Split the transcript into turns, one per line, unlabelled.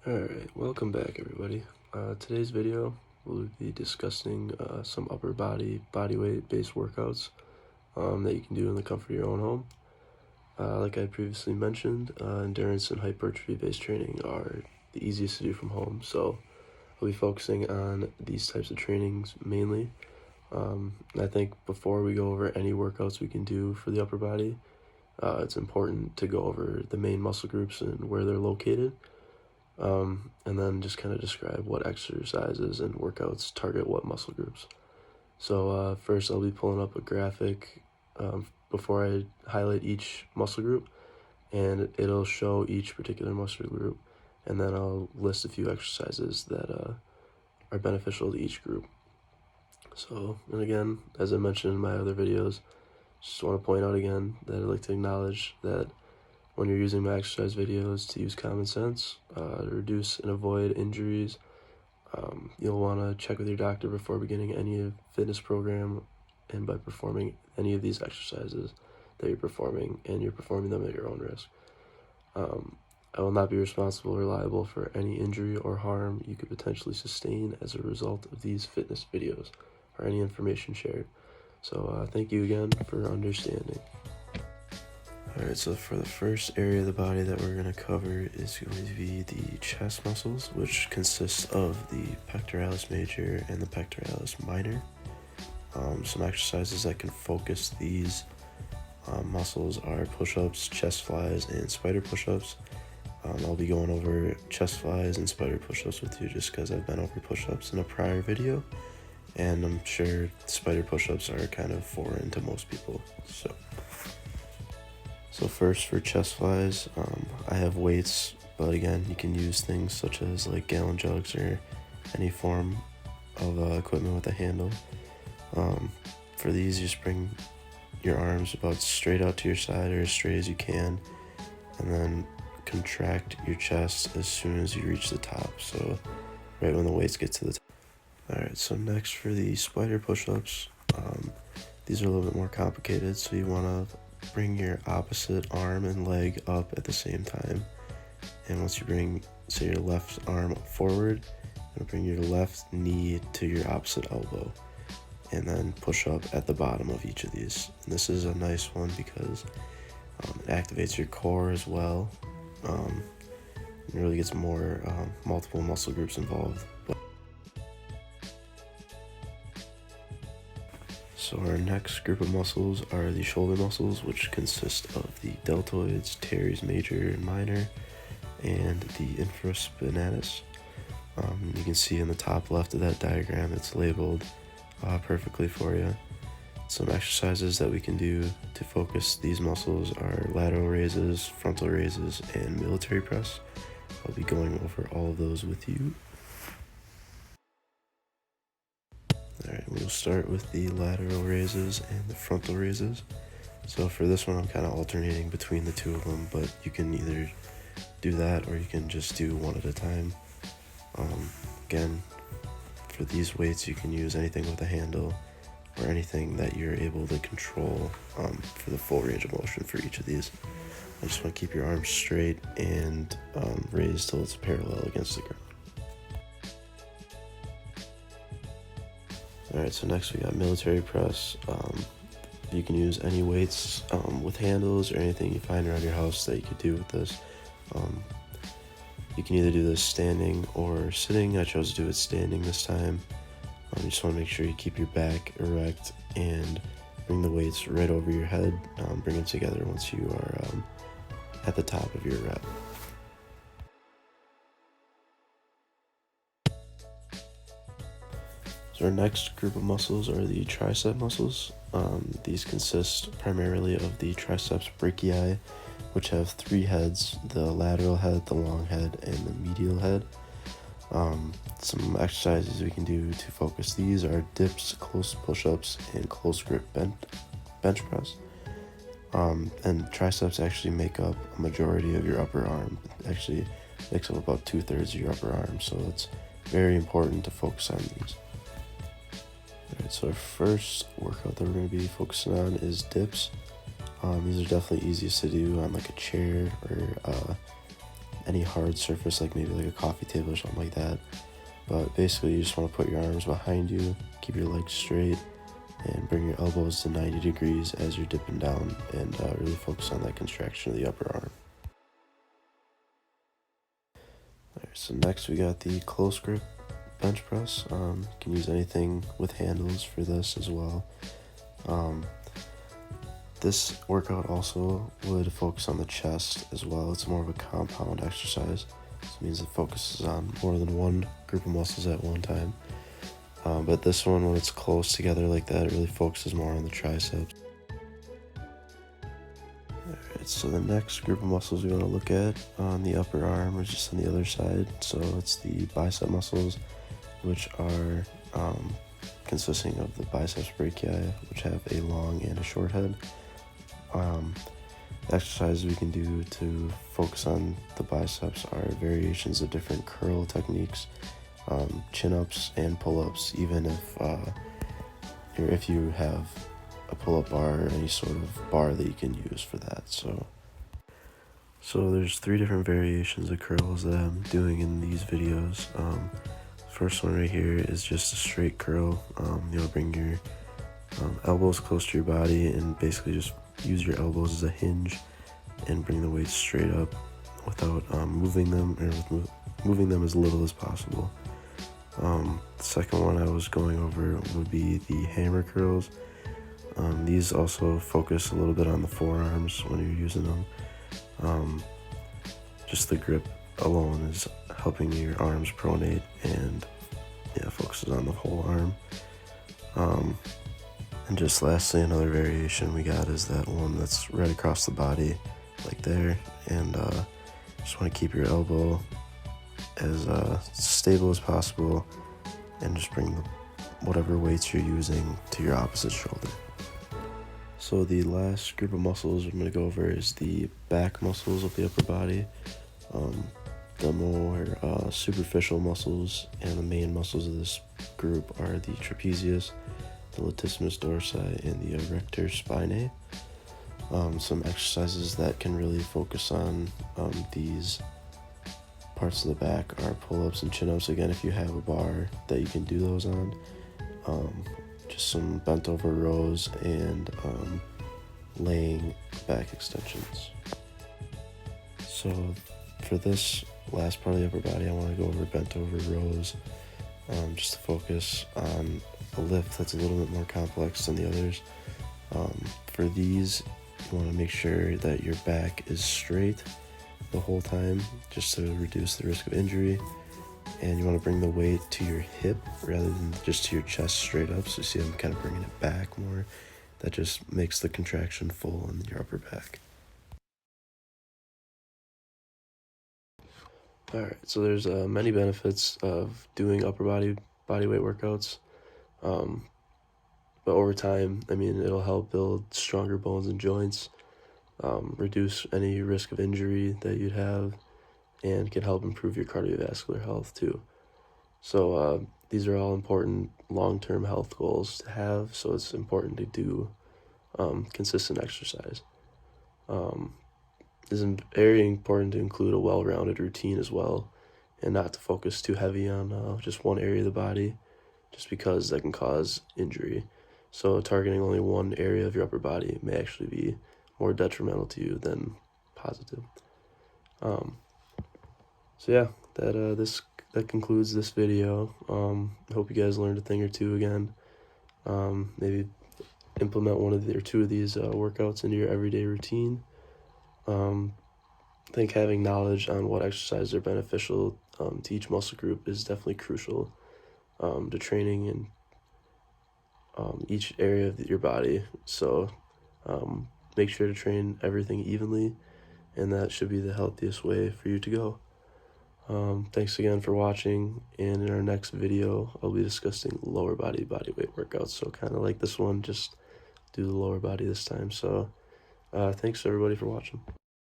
Alright, welcome back everybody. Today's video we'll be discussing some upper body weight based workouts that you can do in the comfort of your own home. Like I previously mentioned, endurance and hypertrophy based training are the easiest to do from home, so I'll be focusing on these types of trainings mainly. I think before we go over any workouts we can do for the upper body, it's important to go over the main muscle groups and where they're located. And then just kind of describe what exercises and workouts target what muscle groups. So first I'll be pulling up a graphic before I highlight each muscle group, and it'll show each particular muscle group, and then I'll list a few exercises that are beneficial to each group. So, and again, as I mentioned in my other videos, just want to point out again that I'd like to acknowledge that when you're using my exercise videos, to use common sense, to reduce and avoid injuries. You'll want to check with your doctor before beginning any fitness program and by performing any of these exercises that you're performing, and you're performing them at your own risk. I will not be responsible or liable for any injury or harm you could potentially sustain as a result of these fitness videos or any information shared. So thank you again for understanding. Alright, so for the first area of the body that we're going to cover is going to be the chest muscles, which consists of the pectoralis major and the pectoralis minor. Some exercises that can focus these muscles are push-ups, chest flies, and spider push-ups. I'll be going over chest flies and spider push-ups with you just because I've been over push-ups in a prior video, and I'm sure spider push-ups are kind of foreign to most people. So first for chest flies, I have weights, but again, you can use things such as like gallon jugs or any form of equipment with a handle. For these, you just bring your arms about straight out to your side or as straight as you can, and then contract your chest as soon as you reach the top, so right when the weights get to the top. Alright, so next for the spider push-ups, these are a little bit more complicated, so you want to bring your opposite arm and leg up at the same time, and once you bring, say, your left arm forward, you'll bring your left knee to your opposite elbow, and then push up at the bottom of each of these. And this is a nice one because it activates your core as well. It really gets more multiple muscle groups involved. So our next group of muscles are the shoulder muscles, which consist of the deltoids, teres major and minor, and the infraspinatus. You can see in the top left of that diagram, it's labeled perfectly for you. Some exercises that we can do to focus these muscles are lateral raises, frontal raises, and military press. I'll be going over all of those with you. Alright, we'll start with the lateral raises and the frontal raises. So for this one, I'm kind of alternating between the two of them, but you can either do that or you can just do one at a time. Again, for these weights, you can use anything with a handle or anything that you're able to control for the full range of motion for each of these. I just want to keep your arms straight and raise till it's parallel against the ground. Alright, so next we got military press. You can use any weights with handles or anything you find around your house that you could do with this. You can either do this standing or sitting. I chose to do it standing this time. You just want to make sure you keep your back erect and bring the weights right over your head. Bring them together once you are at the top of your rep. So our next group of muscles are the tricep muscles. These consist primarily of the triceps brachii, which have three heads: the lateral head, the long head, and the medial head. Some exercises we can do to focus these are dips, close push-ups, and close grip bench press. And triceps actually make up a majority of your upper arm. It actually makes up about 2/3 of your upper arm, so it's very important to focus on these. Alright, so our first workout that we're going to be focusing on is dips. These are definitely easiest to do on like a chair or any hard surface, like maybe like a coffee table or something like that. But basically, you just want to put your arms behind you, keep your legs straight, and bring your elbows to 90 degrees as you're dipping down, and really focus on that contraction of the upper arm. Alright, so next we got the close grip bench press. You can use anything with handles for this as well. This workout also would focus on the chest as well. It's more of a compound exercise. So it means it focuses on more than one group of muscles at one time. But this one, when it's close together like that, it really focuses more on the triceps. Alright, so the next group of muscles we want to look at on the upper arm or just on the other side. So it's the bicep muscles, which are consisting of the biceps brachii, which have a long and a short head. Exercises we can do to focus on the biceps are variations of different curl techniques, chin-ups and pull-ups, even if you have a pull-up bar or any sort of bar that you can use for that. So there's 3 different variations of curls that I'm doing in these videos. First one right here is just a straight curl. You'll bring your elbows close to your body and basically just use your elbows as a hinge and bring the weights straight up without moving them, or moving them as little as possible. The second one I was going over would be the hammer curls. These also focus a little bit on the forearms when you're using them. Just the grip alone is helping your arms pronate, and focuses on the whole arm. And just lastly, another variation we got is that one that's right across the body, like there, and just want to keep your elbow as stable as possible, and just bring whatever weights you're using to your opposite shoulder. So the last group of muscles I'm going to go over is the back muscles of the upper body. The more superficial muscles and the main muscles of this group are the trapezius, the latissimus dorsi, and the erector spinae. Some exercises that can really focus on these parts of the back are pull-ups and chin-ups. Again, if you have a bar that you can do those on. Just some bent over rows and laying back extensions. So for this last part of the upper body, I want to go over bent over rows, just to focus on a lift that's a little bit more complex than the others. For these, you want to make sure that your back is straight the whole time, just to reduce the risk of injury. And you want to bring the weight to your hip rather than just to your chest straight up. So you see I'm kind of bringing it back more. That just makes the contraction full in your upper back. Alright, so there's many benefits of doing upper body weight workouts. But over time, I mean, it'll help build stronger bones and joints, reduce any risk of injury that you'd have, and can help improve your cardiovascular health too. So these are all important long-term health goals to have, so it's important to do consistent exercise. It's very important to include a well-rounded routine as well, and not to focus too heavy on just one area of the body, just because that can cause injury. So targeting only one area of your upper body may actually be more detrimental to you than positive. So yeah, that concludes this video. I hope you guys learned a thing or two again. Maybe implement one or two of these workouts into your everyday routine. I think having knowledge on what exercises are beneficial to each muscle group is definitely crucial to training in each area of your body. So make sure to train everything evenly, and that should be the healthiest way for you to go. Thanks again for watching, and in our next video I'll be discussing lower body weight workouts, so kind of like this one, just do the lower body this time. So thanks everybody for watching.